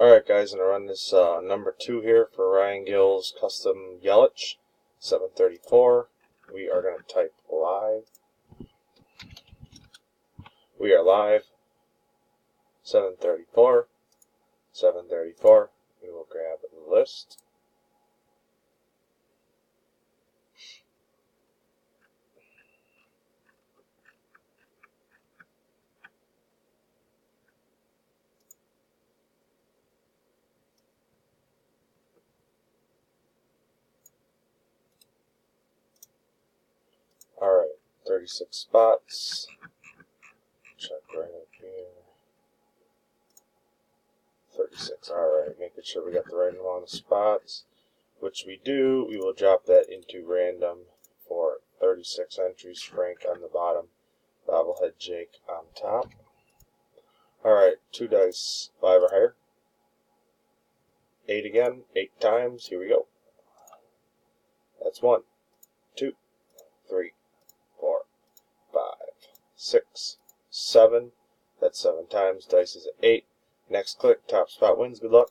Alright guys, I'm going to run this number 2 here for Ryan Gill's custom Yelich, 734. We are going to type live. We are live, 734, 734. We will grab the list. Alright, 36 spots. Check right up here. 36. Alright, making sure we got the right amount of spots. Which we do. We will drop that into random for 36 entries. Frank on the bottom. Bobblehead Jake on top. Alright, 2 dice, 5 or higher. 8 again, 8 times. Here we go. That's 1, 2, 3, 4, 5, 6, 7. That's 7 times. Dice is at 8. Next click, top spot wins. Good luck.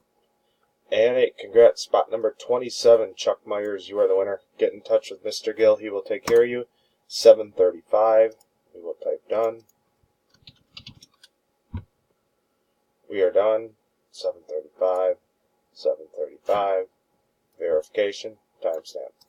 And 8. Congrats. Spot number 27, Chuck Myers. You are the winner. Get in touch with Mr. Gill. He will take care of you. 735. We will type done. We are done. 735. 735. Verification. Timestamp.